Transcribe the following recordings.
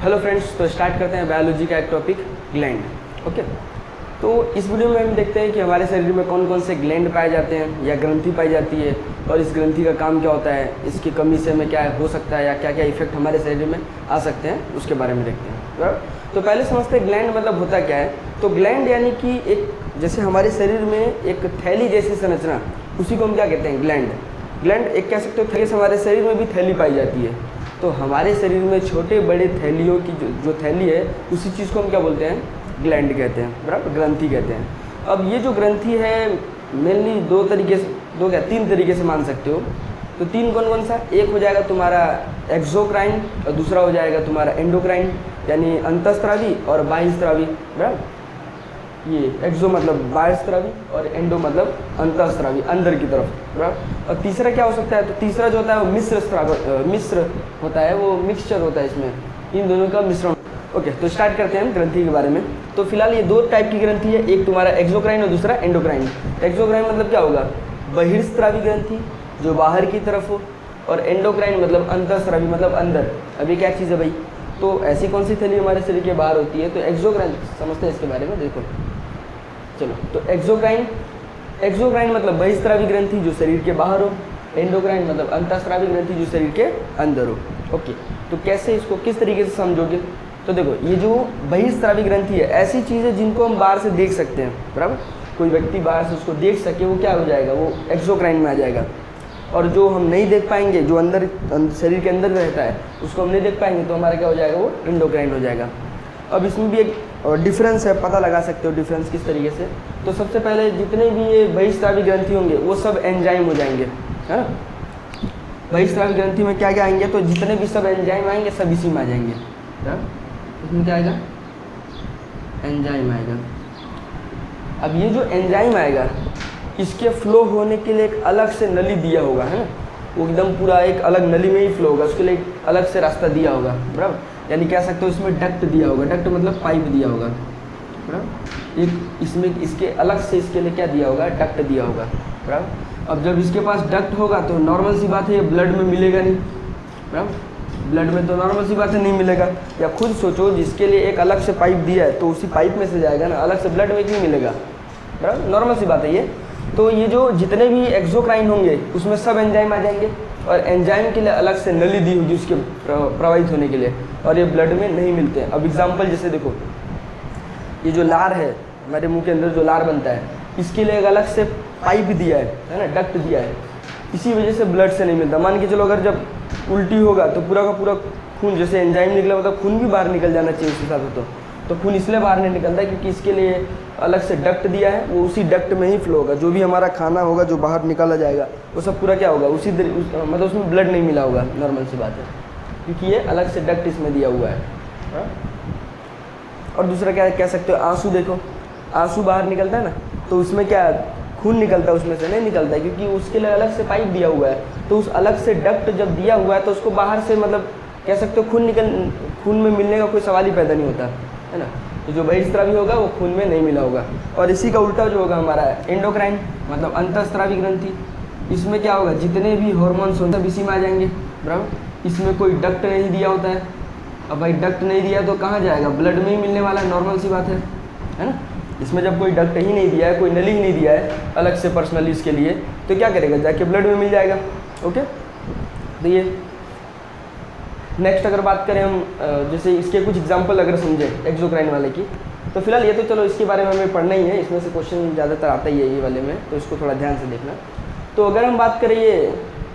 Hello friends, तो start करते हैं बायोलॉजी का एक टॉपिक ग्लैंड। ओके, तो इस वीडियो में हम देखते हैं कि हमारे शरीर में कौन कौन से ग्लैंड पाए जाते हैं या ग्रंथि पाई जाती है और इस ग्रंथि का काम क्या होता है, इसकी कमी से हमें क्या हो सकता है या क्या क्या इफेक्ट हमारे शरीर में आ सकते हैं, उसके बारे में देखते हैं। बराबर, तो पहले समझते हैं ग्लैंड मतलब होता क्या है। तो ग्लैंड यानी कि एक जैसे हमारे शरीर में एक थैली जैसी संरचना, उसी को हम क्या कहते हैं, ग्लैंड। ग्लैंड एक कह सकते हो थैली, हमारे शरीर में भी थैली पाई जाती है। तो हमारे शरीर में छोटे बड़े थैलियों की जो थैली है, उसी चीज़ को हम क्या बोलते हैं, ग्लैंड कहते हैं। बराबर, ग्रंथि कहते हैं। अब ये जो ग्रंथि है मेनली तीन तरीके से मान सकते हो। तो तीन कौन कौन सा, एक हो जाएगा तुम्हारा एक्सोक्राइन और दूसरा हो जाएगा तुम्हारा एंडोक्राइन यानी अंतःस्रावी और बाह्यस्रावी। बराबर, ये एक्सो मतलब बाह्यस्रावी और एंडो मतलब अंतःस्रावी, अंदर की तरफ। बराबर, और तीसरा क्या हो सकता है, तो तीसरा जो होता है वो मिश्र होता है, वो मिक्सचर होता है, इसमें इन दोनों का मिश्रण। ओके, तो स्टार्ट करते हैं ग्रंथि के बारे में। तो फिलहाल ये दो टाइप की ग्रंथि है, एक तुम्हारा एक्सोक्राइन और दूसरा एंडोक्राइन। एक्सोक्राइन मतलब क्या होगा, बहिर्स्रावी ग्रंथि जो बाहर की तरफ हो, और एंडोक्राइन मतलब अंतःस्रावी मतलब अंदर। अभी क्या चीज़ है भाई, तो ऐसी कौन सी थैली हमारे शरीर के बाहर होती है, तो एक्सोक्राइन समझते हैं इसके बारे में। देखो चलो, तो एक्सोक्राइन मतलब बहिस्रावी ग्रंथि जो शरीर के बाहर हो, एंडोक्राइन मतलब अंतःस्रावी ग्रंथि जो शरीर के अंदर हो। ओके, तो कैसे इसको किस तरीके से समझोगे, तो देखो ये जो बहिस्रावी ग्रंथि है, ऐसी चीज़ है जिनको हम बाहर से देख सकते हैं। बराबर, कोई व्यक्ति बाहर से उसको देख सके, वो क्या हो जाएगा, वो एक्सोक्राइन में आ जाएगा। और जो हम नहीं देख पाएंगे, जो अंदर शरीर के अंदर रहता है, उसको हम नहीं देख पाएंगे, तो हमारा क्या हो जाएगा, वो एंडोक्राइन हो जाएगा। अब इसमें भी एक डिफरेंस है, पता लगा सकते हो डिफरेंस किस तरीके से। तो सबसे पहले जितने भी ये बहिस्रावी ग्रंथि होंगे वो सब एंजाइम हो जाएंगे, है ना। बहिस्रावी ग्रंथि में क्या क्या आएंगे, तो जितने भी सब एंजाइम आएंगे सब इसी में आ जाएंगे। इसमें क्या आएगा, एंजाइम आएगा। अब ये जो एंजाइम आएगा, इसके फ्लो होने के लिए एक अलग से नली दिया होगा, है ना। वो एकदम पूरा एक अलग नली में ही फ्लो होगा, उसके लिए एक अलग से रास्ता दिया होगा। बराबर, यानी कह सकते हो इसमें डक्ट दिया होगा, डक्ट मतलब पाइप दिया होगा। बराबर, एक इसमें इसके अलग से इसके लिए क्या दिया होगा, डक्ट दिया होगा। बराबर, अब जब इसके पास डक्ट होगा तो नॉर्मल सी बात है ये ब्लड में मिलेगा नहीं। बराबर, ब्लड में तो नॉर्मल सी बात है नहीं मिलेगा। या खुद सोचो, जिसके लिए एक अलग से पाइप दिया है तो उसी पाइप में से जाएगा ना, अलग से ब्लड में क्यों मिलेगा। बराबर, नॉर्मल सी बात है ये। तो ये जो जितने भी एक्सोक्राइन होंगे उसमें सब एंजाइम आ जाएंगे, और एंजाइम के लिए अलग से नली दी होगी उसके प्रवाहित होने के लिए, और ये ब्लड में नहीं मिलते हैं। अब एग्जांपल जैसे देखो, ये जो लार है, हमारे मुंह के अंदर जो लार बनता है, इसके लिए एक अलग से पाइप दिया है ना, डक्ट दिया है। इसी वजह से ब्लड से नहीं मिलता। मान के चलो अगर जब उल्टी होगा तो पूरा का पूरा खून, जैसे एंजाइम निकला मतलब खून भी बाहर निकल जाना चाहिए उस हिसाब से। तो खून इसलिए बाहर नहीं निकलता क्योंकि इसके लिए अलग से डक्ट दिया है, वो उसी डक्ट में ही फ्लो होगा। जो भी हमारा खाना होगा जो बाहर निकाला जाएगा वो सब पूरा क्या होगा, मतलब उसमें ब्लड नहीं मिला होगा, नॉर्मल सी बात है, क्योंकि ये अलग से डक्ट इसमें दिया हुआ है। हा? और दूसरा क्या कह सकते हो, आंसू देखो, आंसू बाहर निकलता है ना, तो उसमें क्या खून निकलता है, उसमें से नहीं निकलता है क्योंकि उसके लिए अलग से पाइप दिया हुआ है। तो उस अलग से डक्ट जब दिया हुआ है तो उसको बाहर से मतलब कह सकते हो खून में मिलने का कोई सवाल ही पैदा नहीं होता, है ना। तो जो बहिस्रावी होगा वो खून में नहीं मिला होगा। और इसी का उल्टा जो होगा हमारा एंडोक्राइन मतलब अंतःस्रावी ग्रंथि, इसमें क्या होगा, जितने भी हॉर्मोन्स होंगे सब इसी में आ जाएंगे। बराबर, इसमें कोई डक्ट नहीं दिया होता है। अब भाई डक्ट नहीं दिया तो कहाँ जाएगा, ब्लड में ही मिलने वाला है, नॉर्मल सी बात है ना। इसमें जब कोई डक्ट ही नहीं दिया है, कोई नली ही नहीं दिया है अलग से पर्सनली इसके लिए, तो क्या करेगा, जाके ब्लड में मिल जाएगा। ओके, तो ये नेक्स्ट अगर बात करें हम, जैसे इसके कुछ एग्जांपल अगर समझें एक्सोक्राइन वाले की, तो फिलहाल ये तो चलो इसके बारे में हमें पढ़ना ही है, इसमें से क्वेश्चन ज़्यादातर आता ही है ये वाले में, तो इसको थोड़ा ध्यान से देखना। तो अगर हम बात करें ये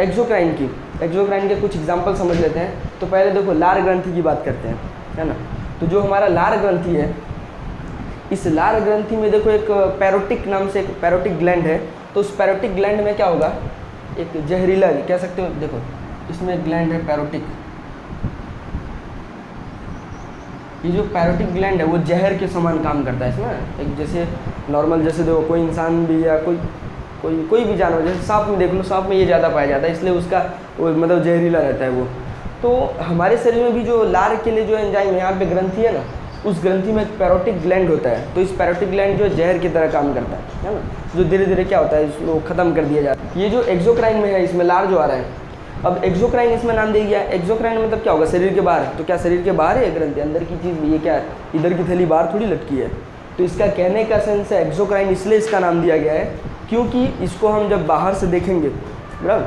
एक्सोक्राइन की, एक्सोक्राइन के कुछ एग्जाम्पल समझ लेते हैं। तो पहले देखो लार ग्रंथि की बात करते हैं, है ना। तो जो हमारा लार ग्रंथि है, इस लार ग्रंथि में देखो एक पैरोटिक नाम से एक पैरोटिक ग्लैंड है। तो उस पैरोटिक ग्लैंड में क्या होगा, एक जहरीला कह सकते हो, देखो इसमें एक ग्लैंड है पैरोटिक। ये जो पैरोटिक ग्लैंड है वो जहर के समान काम करता है इसमें। एक जैसे नॉर्मल, जैसे देखो कोई इंसान भी या कोई भी जानवर, जैसे सांप में देख लो, सांप में ये ज़्यादा पाया जाता है, इसलिए उसका वो मतलब जहरीला रहता है वो। तो हमारे शरीर में भी जो लार के लिए जो एंजाइम है, यहाँ पे ग्रंथि है ना, उस ग्रंथि में एक पैरोटिक ग्लैंड होता है। तो इस पैरोटिक ग्लैंड जो जहर की तरह काम करता है ना, जो धीरे धीरे क्या होता है इसको ख़त्म कर दिया जाता है। ये जो एक्सोक्राइन में है, इसमें लार जो आ रहा है, अब एक्सोक्राइन इसमें नाम दिया गया है। एक्सोक्राइन मतलब क्या होगा, शरीर के बाहर। तो क्या शरीर के बाहर है ग्रंथि, अंदर की चीज़ ये क्या है, इधर की थैली बाहर थोड़ी लटकी है। तो इसका कहने का सेंस है एक्सोक्राइन इसलिए इसका नाम दिया गया है क्योंकि इसको हम जब बाहर से देखेंगे बराबर,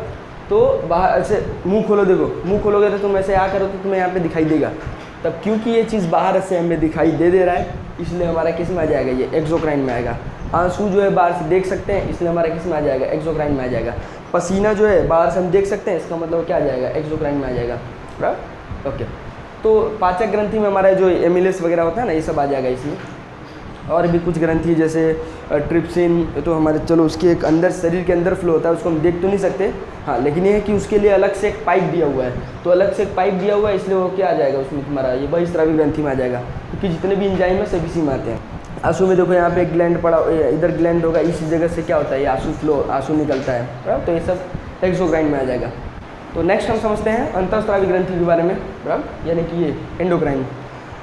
तो बाहर ऐसे मुंह खोलो, देखो मुंह खोलोगे तो तुम ऐसे आ करो तो तुम्हें यहाँ पे दिखाई देगा। तब क्योंकि ये चीज़ बाहर से हमें दिखाई दे रहा है इसलिए हमारा किस में आ जाएगा, ये एक्सोक्राइन में आएगा। आंसू जो है बाहर से देख सकते हैं इसलिए हमारा किस में आ जाएगा, एक्सोक्राइन में आ जाएगा। पसीना जो है बाहर से हम देख सकते हैं, इसका मतलब क्या आ जाएगा, एक्सोक्राइन में आ जाएगा बराबर। ओके, तो पाचक ग्रंथि में हमारा जो एमिलेस वगैरह होता है ना, ये सब आ जाएगा इसमें। और भी कुछ ग्रंथि जैसे ट्रिप्सिन, तो हमारे चलो उसके एक अंदर शरीर के अंदर फ्लो होता है, उसको हम देख तो नहीं सकते, हाँ, लेकिन ये है कि उसके लिए अलग से एक पाइप दिया हुआ है। तो अलग से एक पाइप दिया हुआ है इसलिए वो क्या आ जाएगा उसमें तुम्हारा, ये बहिस्रावी ग्रंथि में आ जाएगा, क्योंकि जितने भी एंजाइम है सभी इसी में आते हैं। आंसू में देखो यहाँ पे एक ग्लैंड पड़ा, इधर ग्लैंड होगा, इस जगह से क्या होता है, ये आंसू फ्लो, आंसू निकलता है बराबर। तो ये सब एक्सोक्राइन में आ जाएगा। तो नेक्स्ट हम समझते हैं अंतःस्रावी ग्रंथि के बारे में बराबर, यानी कि ये एंडोक्राइन।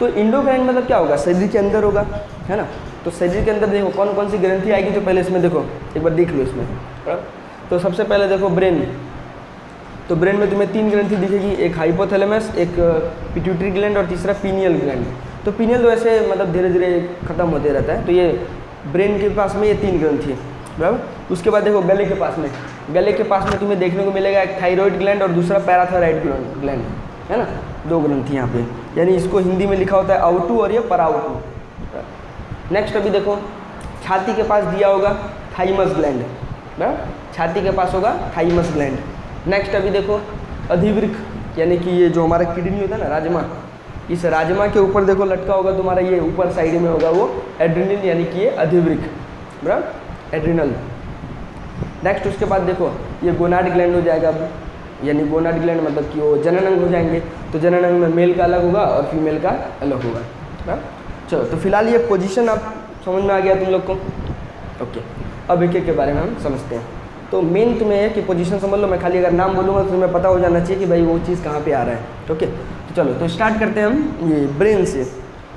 तो एंडोक्राइन मतलब क्या होगा, शरीर के अंदर होगा, है ना। तो शरीर के अंदर देखो कौन कौन सी ग्रंथि आएगी, तो पहले इसमें देखो एक बार देख लो इसमें बराबर। तो सबसे पहले देखो ब्रेन, तो ब्रेन में तुम्हें 3 ग्रंथि दिखेगी, एक हाइपोथैलेमस, एक पिट्यूटरी ग्लैंड और तीसरा पीनियल ग्लैंड। तो पीनियल तो ऐसे मतलब धीरे धीरे खत्म होते रहता है। तो ये ब्रेन के पास में ये 3 ग्रंथि है बराबर। उसके बाद देखो गले के पास में, गले के पास में तुम्हें देखने को मिलेगा एक थायराइड ग्लैंड और दूसरा पैराथायराइड ग्लैंड, है ना, 2 ग्रंथि यहाँ पे, यानी इसको हिंदी में लिखा होता है आउटू और ये पराउटू। नेक्स्ट अभी देखो छाती के पास दिया होगा थाइमस ग्लैंड बराबर, छाती के पास होगा थाइमस ग्लैंड। नेक्स्ट अभी देखो अधिवृक्क, यानी कि ये जो हमारा किडनी होता है ना, राजमा, इस राजमा के ऊपर देखो लटका होगा तुम्हारा, ये ऊपर साइड में होगा वो एड्रिनल, यानी कि ये अधिवृक्क बराबर, एड्रिनल। नेक्स्ट उसके बाद देखो ये गोनाड ग्लैंड हो जाएगा अब, यानी गोनाड ग्लैंड मतलब कि वो जनन अंग हो जाएंगे। तो जनन अंग में मेल का अलग होगा और फीमेल का अलग होगा बराबर। चलो, तो फिलहाल ये पोजीशन आप समझ में आ गया तुम लोग को। ओके, अब एक एक के बारे में हम समझते हैं। तो मेन तुम्हें है कि पोजीशन समझ लो, मैं खाली अगर नाम बोलूँगा तो तुम्हें पता हो जाना चाहिए कि भाई वो चीज़ कहाँ पे आ रहा है। ओके, तो चलो तो स्टार्ट करते हैं हम ये ब्रेन से।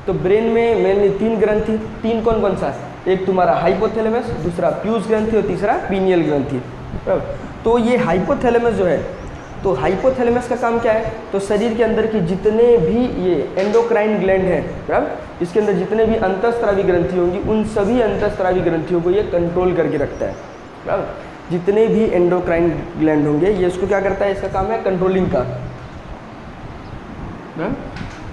तो ब्रेन में मेनली 3 ग्रंथि, 3 कौन कौन सा, एक तुम्हारा हाइपोथैलेमस, दूसरा प्यूस ग्रंथि और तीसरा पीनियल ग्रंथि बराबर। तो ये हाइपोथैलेमस जो है, तो हाइपोथैलेमस का काम क्या है, तो शरीर के अंदर की जितने भी ये एंडोक्राइन ग्लैंड है बराबर, इसके अंदर जितने भी अंतःस्रावी ग्रंथि होंगी उन सभी अंतःस्रावी ग्रंथियों को ये कंट्रोल करके रखता है बराबर। जितने भी एंडोक्राइन ग्लैंड होंगे ये इसको क्या करता है, इसका काम है कंट्रोलिंग का,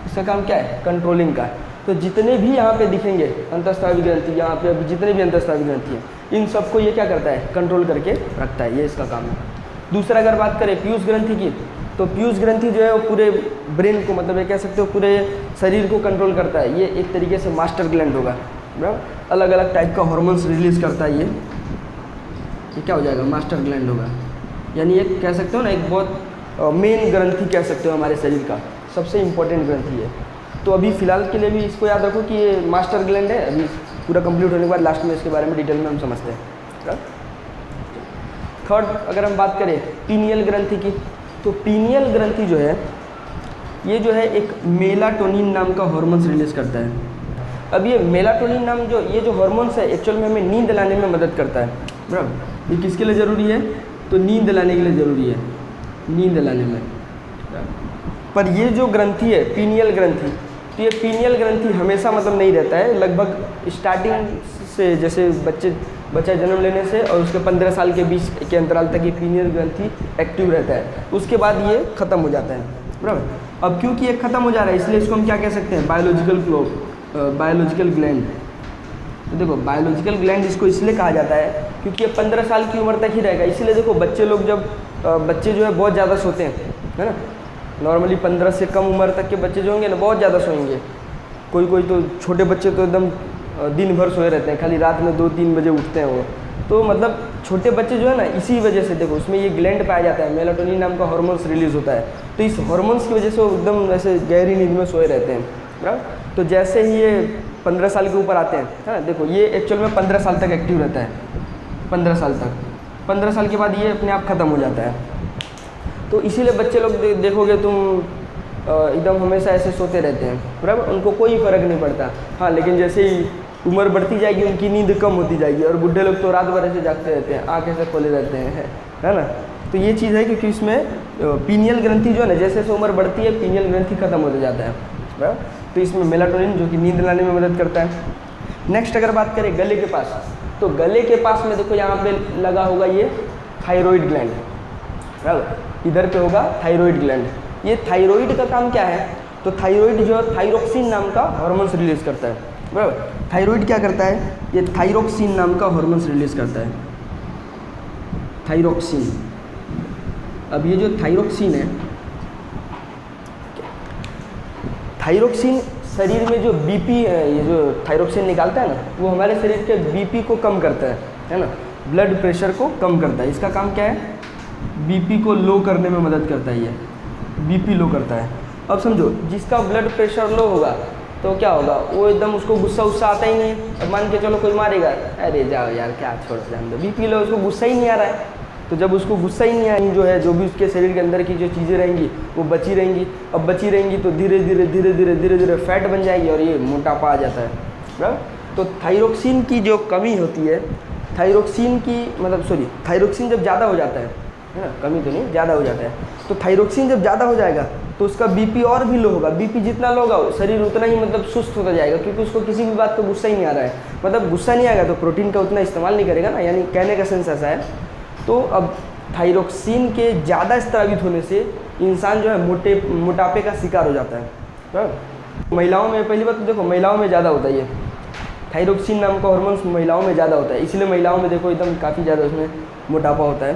इसका काम क्या है, कंट्रोलिंग का। तो जितने भी यहाँ पे दिखेंगे अंतःस्रावी ग्रंथि, यहाँ पे अभी जितने भी अंतःस्रावी ग्रंथि हैं इन सबको ये क्या करता है, कंट्रोल करके रखता है, ये इसका काम है। दूसरा अगर बात करें पीयूष ग्रंथि की, तो पीयूष ग्रंथि जो है वो पूरे ब्रेन को, मतलब ये कह सकते हो पूरे शरीर को कंट्रोल करता है। ये एक तरीके से मास्टर ग्लैंड होगा बराबर, अलग अलग टाइप का हार्मोन्स रिलीज करता है। ये क्या हो जाएगा, मास्टर ग्लैंड होगा, यानी एक कह सकते हो ना एक बहुत मेन ग्रंथि कह सकते हो हमारे शरीर का, सबसे इम्पोर्टेंट ग्रंथि है। तो अभी फिलहाल के लिए भी इसको याद रखो कि ये मास्टर ग्लैंड है। अभी पूरा कंप्लीट होने के बाद लास्ट में इसके बारे में डिटेल में हम समझते हैं। थर्ड अगर हम बात करें पीनियल ग्रंथि की, तो पीनियल ग्रंथि जो है ये जो है एक मेलाटोनिन नाम का हार्मोन्स रिलीज करता है। अब ये मेलाटोनिन नाम जो ये जो हार्मोन्स है एक्चुअल में हमें नींद लाने में मदद करता है बराबर। ये किसके लिए ज़रूरी है, तो नींद लाने के लिए ज़रूरी है, नींद लाने में। पर ये जो ग्रंथि है पीनियल ग्रंथि, तो ये पीनियल ग्रंथि हमेशा मतलब नहीं रहता है, लगभग स्टार्टिंग से जैसे बच्चा जन्म लेने से और उसके 15 साल के बीच के अंतराल तक ये पीनियल ग्रंथि एक्टिव रहता है, उसके बाद ये ख़त्म हो जाता है बराबर। अब क्योंकि ये ख़त्म हो जा रहा है इसलिए इसको हम क्या कह सकते हैं, बायोलॉजिकल ग्लैंड। तो देखो बायोलॉजिकल ग्लैंड इसको इसलिए कहा जाता है क्योंकि ये 15 साल की उम्र तक ही रहेगा। इसीलिए देखो बच्चे लोग जब बच्चे जो है बहुत ज़्यादा सोते हैं, है ना, नॉर्मली 15 से कम उम्र तक के बच्चे जो होंगे ना बहुत ज़्यादा सोएंगे। कोई तो छोटे बच्चे तो एकदम दिन भर सोए रहते हैं, खाली रात में 2-3 बजे उठते हैं वो। तो मतलब छोटे बच्चे जो है ना इसी वजह से देखो उसमें ये ग्लैंड पाया जाता है, मेलाटोनिन नाम का हार्मोन्स रिलीज होता है। तो इस हार्मोन्स की वजह से वो एकदम ऐसे गहरी नींद में सोए रहते हैं बराबर। तो जैसे ही ये 15 साल के ऊपर आते हैं, है ना, देखो ये एक्चुअल में 15 साल तक एक्टिव रहता है, 15 साल तक। 15 साल के बाद ये अपने आप ख़त्म हो जाता है। तो इसीलिए बच्चे लोग देखोगे तुम एकदम हमेशा ऐसे सोते रहते हैं बराबर, उनको कोई फ़र्क नहीं पड़ता। हाँ, लेकिन जैसे ही उम्र बढ़ती जाएगी उनकी नींद कम होती जाएगी और बुढ़े लोग तो रात भर ऐसे जागते रहते हैं, आँखें से खोले रहते हैं, है ना। तो ये चीज़ है क्योंकि इसमें पीनियल ग्रंथि जो है ना, जैसे जैसे उम्र बढ़ती है पीनियल ग्रंथि खत्म होता जाता है, बराबर। तो इसमें मेलाटोनिन जो कि नींद लाने में मदद करता है। नेक्स्ट अगर बात करें गले के पास, तो गले के पास में देखो यहाँ पे लगा होगा ये थायराइड ग्लैंड, बराबर। इधर पे होगा थायराइड ग्लैंड। ये थायराइड का काम क्या है, तो थायराइड जो है थायरोक्सिन नाम का हार्मोन्स रिलीज करता है, बराबर। थायराइड क्या करता है, ये थायरोक्सिन नाम का हार्मोन्स रिलीज करता है, थायरोक्सिन। अब ये जो थायरोक्सिन है, थायरोक्सिन शरीर में जो बीपी है, ये जो थायरोक्सिन निकालता है ना, वो हमारे शरीर के बीपी को कम करता है ना, ब्लड प्रेशर को कम करता है। इसका काम क्या है, बीपी को लो करने में मदद करता है, ये बीपी लो करता है। अब समझो जिसका ब्लड प्रेशर लो होगा तो क्या होगा, वो एकदम उसको गुस्सा उस्सा आता ही नहीं। अब मान के चलो कोई मारेगा, अरे जाओ यार क्या छोड़ जान दो, बीपी लो, उसको गुस्सा ही नहीं आ रहा है। तो जब उसको गुस्सा ही नहीं आएगी, जो है जो भी उसके शरीर के अंदर की जो चीज़ें रहेंगी वो बची रहेंगी। अब बची रहेंगी तो धीरे धीरे धीरे धीरे धीरे धीरे फैट बन जाएगी और ये मोटापा आ जाता है, बराबर। तो थायरोक्सिन की जो कमी होती है, थायरोक्सिन की मतलब सॉरी थायरोक्सिन जब ज़्यादा हो जाता है ना, कमी तो नहीं, ज़्यादा हो जाता है। तो थायरोक्सिन जब ज़्यादा हो जाएगा तो उसका बीपी और भी लो होगा। बीपी जितना लो होगा शरीर उतना ही मतलब सुस्त होता जाएगा, क्योंकि उसको किसी भी बात का गुस्सा ही नहीं आ रहा है। मतलब गुस्सा नहीं आएगा तो प्रोटीन का उतना इस्तेमाल नहीं करेगा ना, यानी कहने का सेंस ऐसा है। तो अब थायरोक्सिन के ज़्यादा स्रावित होने से इंसान जो है मोटापे का शिकार हो जाता है। महिलाओं में पहली बात तो देखो, महिलाओं में ज़्यादा होता है ये थायरोक्सिन नाम का हार्मोन्स, महिलाओं में ज़्यादा होता है, इसलिए महिलाओं में देखो एकदम काफ़ी ज़्यादा उसमें मोटापा होता है।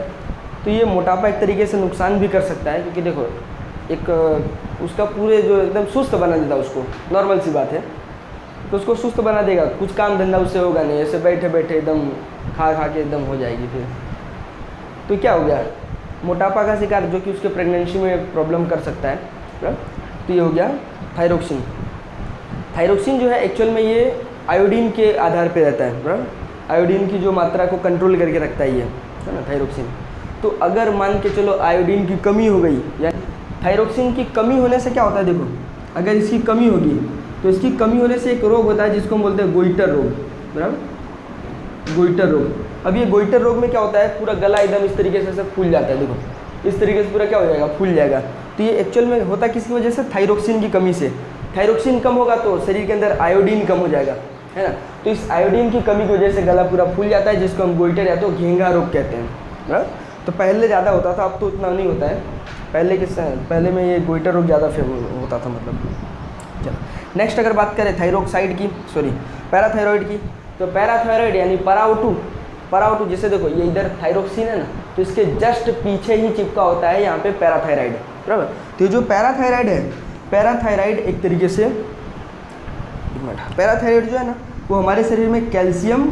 तो ये मोटापा एक तरीके से नुकसान भी कर सकता है, क्योंकि देखो एक उसका पूरे जो एकदम सुस्त बना देता है उसको, नॉर्मल सी बात है। तो उसको सुस्त बना देगा, कुछ काम धंधा उससे होगा नहीं, ऐसे बैठे बैठे एकदम खा खा के एकदम हो जाएगी फिर। तो क्या हो गया, मोटापा का शिकार, जो कि उसके प्रेगनेंसी में प्रॉब्लम कर सकता है। तो ये हो गया थायरोक्सिन। थायरोक्सिन जो है एक्चुअल में ये आयोडीन के आधार पे रहता है, बराबर। आयोडीन की जो मात्रा को कंट्रोल करके रखता है ये, है ना, थायरोक्सिन। तो अगर मान के चलो आयोडीन की कमी हो गई, या थायरोक्सिन की कमी होने से क्या होता है, देखो अगर इसकी कमी होगी तो इसकी कमी होने से एक रोग होता है जिसको हम बोलते हैं गोइटर रोग, बराबर, गोइटर रोग। अब ये गोइटर रोग में क्या होता है, पूरा गला एकदम इस तरीके से फूल जाता है, देखो इस तरीके से पूरा क्या हो जाएगा, फूल जाएगा। तो ये एक्चुअल में होता किसकी वजह से, थायरोक्सिन की कमी से। थायरोक्सिन कम होगा तो शरीर के अंदर आयोडीन कम हो जाएगा, है ना। तो इस आयोडीन की कमी की वजह से गला पूरा फूल जाता है, जिसको हम गोइटर या तो घेंगा रोग कहते हैं, बराबर। तो पहले ज़्यादा होता था, अब तो उतना नहीं होता है। पहले में ये गोइटर रोग ज़्यादा होता था मतलब। चलो नेक्स्ट अगर बात करें थायरोक्साइड की, सॉरी पैराथायरॉयड की, तो पैराथायरॉयड यानी पराउटू जैसे देखो ये इधर थायरोक्सिन है ना, तो इसके जस्ट पीछे ही चिपका होता है यहाँ पे पैराथायराइड, बराबर। तो जो पैराथायराइड है, पैराथायराइड एक तरीके से, पैराथायराइड जो है ना, वो हमारे शरीर में कैल्शियम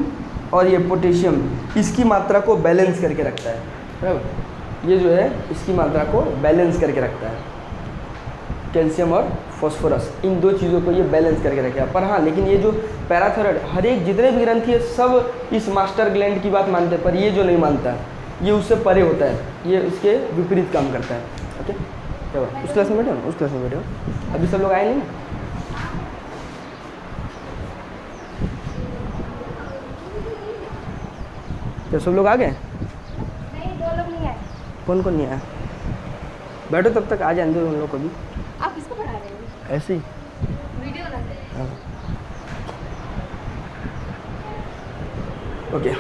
और ये पोटेशियम इसकी मात्रा को बैलेंस करके रखता है, बराबर। ये जो है इसकी मात्रा को बैलेंस करके रखता है, कैल्शियम और फॉस्फोरस, इन दो चीज़ों को ये बैलेंस करके रखेगा। पर हाँ, लेकिन ये जो पैराथायरॉयड, हर एक जितने भी ग्रंथि है सब इस मास्टर ग्लैंड की बात मानते हैं, पर ये जो नहीं मानता है, ये उससे परे होता है, ये उसके विपरीत काम करता है। ओके, चलो उस क्लास में बैठे हो, उस क्लास में बैठे हो, अभी सब लोग आए नहीं, क्या सब लोग आ गए? नहीं, 2 लोग नहीं आए। कौन कौन नहीं आया? बैठो तब तक, आ जाए उन लोग को भी। आप किसको पढ़ा रहे हो? ऐसे ही वीडियो बना रहे हैं। हाँ। ओके,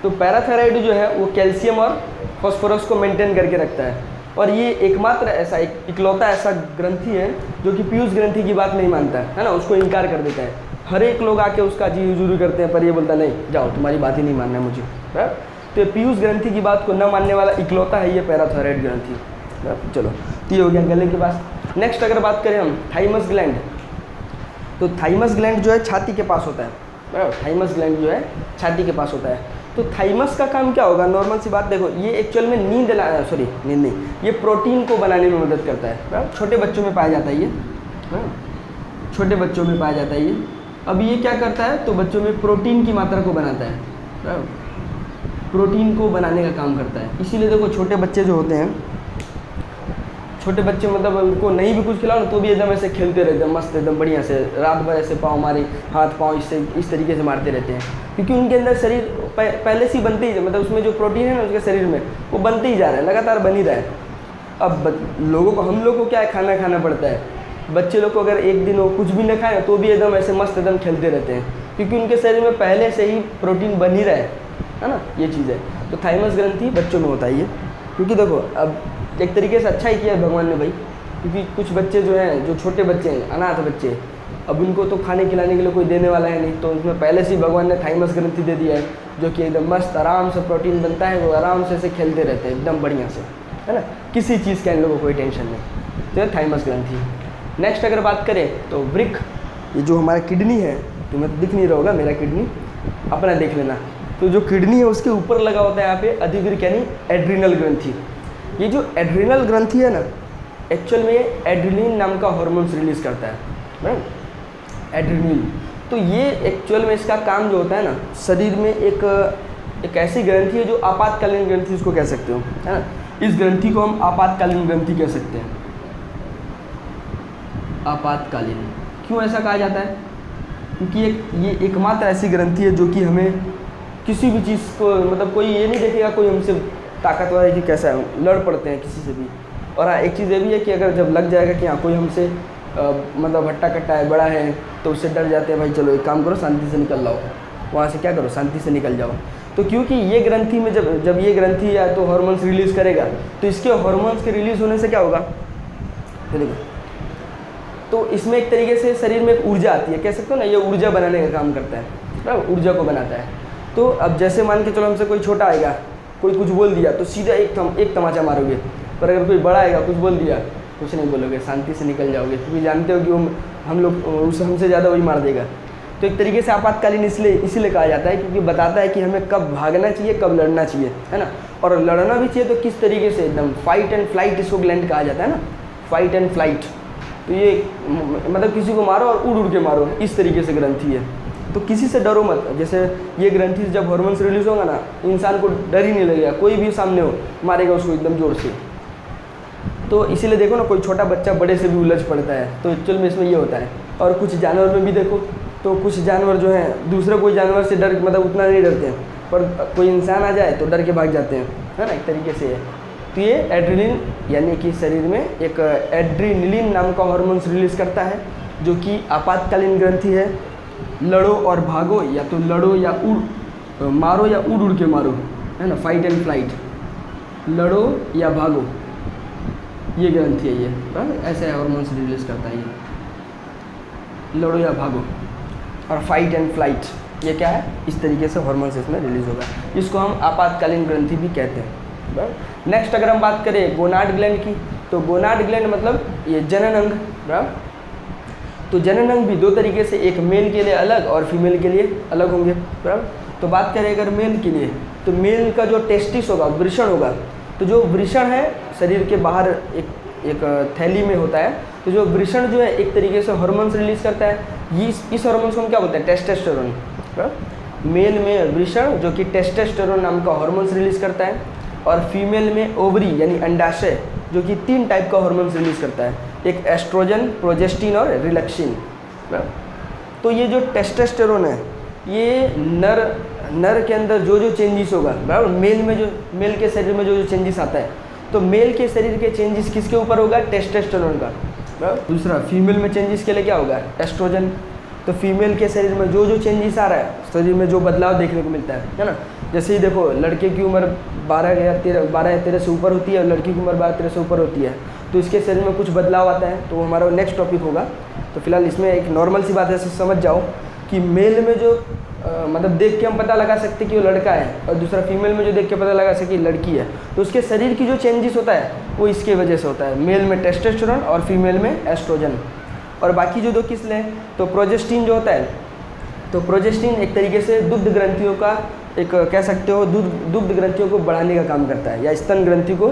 तो पैराथायराइड जो है वो कैल्शियम और फॉस्फोरस को मेंटेन करके रखता है, और ये एकमात्र ऐसा इकलौता ऐसा ग्रंथि है जो कि पीयूष ग्रंथि की बात नहीं मानता है ना, उसको इनकार कर देता है। हर एक लोग आके उसका जी हुजूरी करते हैं, पर ये बोलता नहीं, जाओ तुम्हारी बात ही नहीं मानना है मुझे, बराबर। तो पीयूष ग्रंथि की बात को न मानने वाला इकलौता है ये पैराथायराइड ग्रंथि, बराबर। चलो तो ये हो गया गले के पास। नेक्स्ट अगर बात करें हम थाइमस ग्लैंड, तो थाइमस ग्लैंड जो है छाती के पास होता है, बराबर। थाइमस ग्लैंड जो है छाती के पास होता है। तो थाइमस का काम क्या होगा, नॉर्मल सी बात देखो, ये एक्चुअल में नींद नहीं, ये प्रोटीन को बनाने में मदद करता है, बराबर। छोटे बच्चों में पाया जाता है ये, छोटे बच्चों में पाया जाता है ये। अब ये क्या करता है, तो बच्चों में प्रोटीन की मात्रा को बनाता है, बराबर, प्रोटीन को बनाने का काम करता है। इसीलिए देखो छोटे बच्चे जो होते हैं, छोटे बच्चे मतलब उनको नहीं भी कुछ खिलाओ ना तो भी एकदम ऐसे खेलते रहते हैं मस्त एकदम बढ़िया से, रात भर ऐसे पाँव मारे, हाथ पाँव इससे इस तरीके से मारते रहते हैं, क्योंकि उनके अंदर शरीर पहले से ही बनते ही, मतलब उसमें जो प्रोटीन है ना उसके शरीर में वो बनते ही जा रहा है, लगातार बन ही रहा है। अब लोगों को, हम लोग को क्या है, खाना खाना पड़ता है, बच्चे लोग को अगर एक दिन वो कुछ भी न खाए तो भी एकदम ऐसे मस्त एकदम खेलते रहते हैं, क्योंकि उनके शरीर में पहले से ही प्रोटीन बन ही रहा है ना, ये चीज़ है। तो थाइमस ग्रंथि बच्चों में होता है ये, क्योंकि देखो अब एक तरीके से अच्छा ही किया है भगवान ने भाई, क्योंकि कुछ बच्चे जो हैं, जो छोटे बच्चे हैं, अनाथ बच्चे, अब उनको तो खाने खिलाने के लिए कोई देने वाला है नहीं, तो उसमें पहले से ही भगवान ने थाइमस ग्रंथि दे दिया है, जो कि एकदम मस्त आराम से प्रोटीन बनता है, वो आराम से ऐसे खेलते रहते हैं एकदम बढ़िया से, है ना, किसी चीज़ का इन लोगों को कोई टेंशन नहीं। तो थाइमस ग्रंथि। नेक्स्ट अगर बात करें तो वृक्क, ये जो हमारा किडनी है, तुम्हें दिख नहीं रहा होगा मेरा किडनी, अपना देख लेना, तो जो किडनी है उसके ऊपर लगा होता है यहाँ पे अधिवृक्क यानी एड्रिनल ग्रंथि। ये जो एड्रिनल ग्रंथि है ना, एक्चुअल में ये एड्रिनलिन नाम का हार्मोन्स रिलीज करता है, एड्रिनलिन। तो ये एक्चुअल में इसका काम जो होता है ना, शरीर में एक ऐसी ग्रंथि है जो आपातकालीन ग्रंथि इसको कह सकते हो, है ना, इस ग्रंथि को हम आपातकालीन ग्रंथि कह सकते हैं। आपातकालीन क्यों ऐसा कहा जाता है? क्योंकि ये एकमात्र ऐसी ग्रंथि है जो कि हमें किसी भी चीज़ को, मतलब कोई ये नहीं देखेगा कोई हमसे ताकतवर है कि कैसा है, लड़ पड़ते हैं किसी से भी। और हाँ, एक चीज़ ये भी है कि अगर जब लग जाएगा कि हाँ कोई हमसे मतलब हट्टा कट्टा है, बड़ा है, तो उससे डर जाते हैं, भाई चलो एक काम करो शांति से निकल जाओ, वहाँ से क्या करो शांति से निकल जाओ। तो क्योंकि ये ग्रंथि में जब ये ग्रंथि या तो हार्मोन्स रिलीज़ करेगा, तो इसके हार्मोन्स के रिलीज़ होने से क्या होगा, देखो, तो इसमें एक तरीके से शरीर में एक ऊर्जा आती है, कह सकते हो ना, ये ऊर्जा बनाने का काम करता है, ऊर्जा को बनाता है। तो अब जैसे मान के चलो हमसे कोई छोटा आएगा, कोई कुछ बोल दिया तो सीधा एक तमाचा मारोगे, पर अगर कोई बड़ा आएगा कुछ बोल दिया, कुछ नहीं बोलोगे, शांति से निकल जाओगे, क्योंकि जानते हो कि हम लोग उसे हमसे ज़्यादा वही मार देगा। तो एक तरीके से आपातकालीन इसीलिए कहा जाता है, क्योंकि बताता है कि हमें कब भागना चाहिए, कब लड़ना चाहिए, है ना, और लड़ना भी चाहिए तो किस तरीके से, एकदम फाइट एंड फ्लाइट इसको ग्लैंड कहा जाता है ना, फाइट एंड फ्लाइट। तो ये मतलब किसी को मारो और उड़ के मारो, इस तरीके से ग्रंथि है। तो किसी से डरो मत, जैसे ये ग्रंथि से जब हार्मोन्स रिलीज होगा ना, इंसान को डर ही नहीं लगेगा, कोई भी सामने हो मारेगा उसको एकदम जोर से। तो इसीलिए देखो ना, कोई छोटा बच्चा बड़े से भी उलझ पड़ता है, तो एक्चुअल में इसमें ये होता है। और कुछ जानवर में भी देखो, तो कुछ जानवर जो हैं दूसरे कोई जानवर से डर, मतलब उतना नहीं डरते हैं, पर कोई इंसान आ जाए तो डर के भाग जाते हैं, है ना, एक तरीके से है। तो ये एड्रेनलिन यानी कि शरीर में एक एड्रेनलिन नाम का हार्मोन्स रिलीज करता है, जो कि आपातकालीन ग्रंथि है। लड़ो और भागो, या तो लड़ो या मारो या उड़ के मारो, है ना, फाइट एंड फ्लाइट, लड़ो या भागो, ये ग्रंथि है ये, ऐसे हार्मोन्स रिलीज करता है ये, लड़ो या भागो। और फाइट एंड फ्लाइट ये क्या है, इस तरीके से हार्मोन्स इसमें रिलीज होगा, इसको हम आपातकालीन ग्रंथि भी कहते हैं। नेक्स्ट अगर हम बात करें गोनाड ग्लैंड की, तो गोनाड ग्लैंड मतलब ये जनन अंग, बराबर। तो जनन अंग भी दो तरीके से, एक मेल के लिए अलग और फीमेल के लिए अलग होंगे, बराबर। तो बात करें अगर मेल के लिए, तो मेल का जो टेस्टिस होगा, वृषण होगा, तो जो वृषण है शरीर के बाहर एक थैली में होता है, तो जो वृषण जो है एक तरीके से हार्मोन्स रिलीज करता है। इस हार्मोन्स को हम क्या बोलते हैं, टेस्टोस्टेरोन। मेल में वृषण जो कि टेस्टोस्टेरोन नाम का हार्मोन्स रिलीज करता है, और फीमेल में ओवरी यानी अंडाशय जो कि 3 टाइप का हार्मोन्स रिलीज करता है, एक एस्ट्रोजन, प्रोजेस्टिन और रिलैक्सिन। तो ये जो टेस्टोस्टेरोन है, ये नर के अंदर जो चेंजेस होगा, बराबर, मेल के शरीर में जो चेंजेस आता है, तो मेल के शरीर के चेंजेस किसके ऊपर होगा, टेस्टोस्टेरोन का, बराबर। दूसरा फीमेल में चेंजेस के लिए क्या होगा, एस्ट्रोजन। तो फीमेल के शरीर में जो चेंजेस आ रहा है, शरीर में जो बदलाव देखने को मिलता है ना, जैसे ही देखो लड़के की उम्र 12 या 13 से ऊपर होती है और लड़की की उम्र 12-13 से ऊपर होती है, तो इसके शरीर में कुछ बदलाव आता है, तो हमारा नेक्स्ट टॉपिक होगा। तो फिलहाल इसमें एक नॉर्मल सी बात है, समझ जाओ कि मेल में जो मतलब देख के हम पता लगा सकते कि वो लड़का है, और दूसरा फीमेल में जो देख के पता लगा सकते कि लड़की है, तो उसके शरीर की जो चेंजेस होता है वो इसके वजह से होता है, मेल में टेस्टोस्टेरोन और फीमेल में एस्ट्रोजन। और बाकी जो 2 किस लें, तो प्रोजेस्टिन जो होता है, तो प्रोजेस्टिन एक तरीके से दुग्ध ग्रंथियों का एक कह सकते हो दुग्ध ग्रंथियों को बढ़ाने का काम करता है, या स्तन ग्रंथि को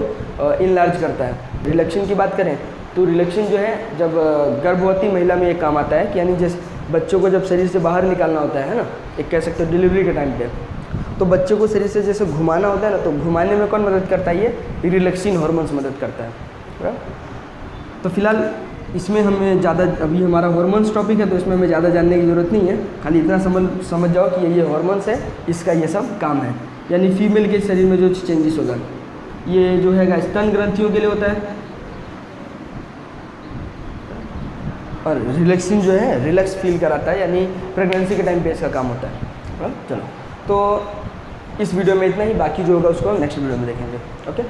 इनलार्ज करता है। रिलैक्सिन की बात करें तो रिलैक्सिन जो है जब गर्भवती महिला में एक काम आता है, कि यानी जिस बच्चों को जब शरीर से बाहर निकालना होता है ना, एक कह सकते हो डिलीवरी के टाइम पे, तो बच्चों को शरीर से जैसे घुमाना होता है ना, तो घुमाने में कौन मदद करता है, ये रिलैक्सिन हार्मोन्स मदद करता है, बराबर। तो फिलहाल इसमें हमें ज़्यादा, अभी हमारा हार्मोन्स टॉपिक है तो इसमें हमें ज़्यादा जानने की ज़रूरत नहीं है, खाली इतना समझ जाओ कि ये हार्मोन्स है, इसका ये सब काम है। यानी फीमेल के शरीर में जो चेंजेस होगा, ये जो है स्तन ग्रंथियों के लिए होता है, और रिलैक्सिंग जो है रिलैक्स फील कराता है, यानी प्रेगनेंसी के टाइम पे इसका काम होता है। चलो, तो इस वीडियो में इतना ही, बाकी जो होगा उसको हम नेक्स्ट वीडियो में देखेंगे। ओके।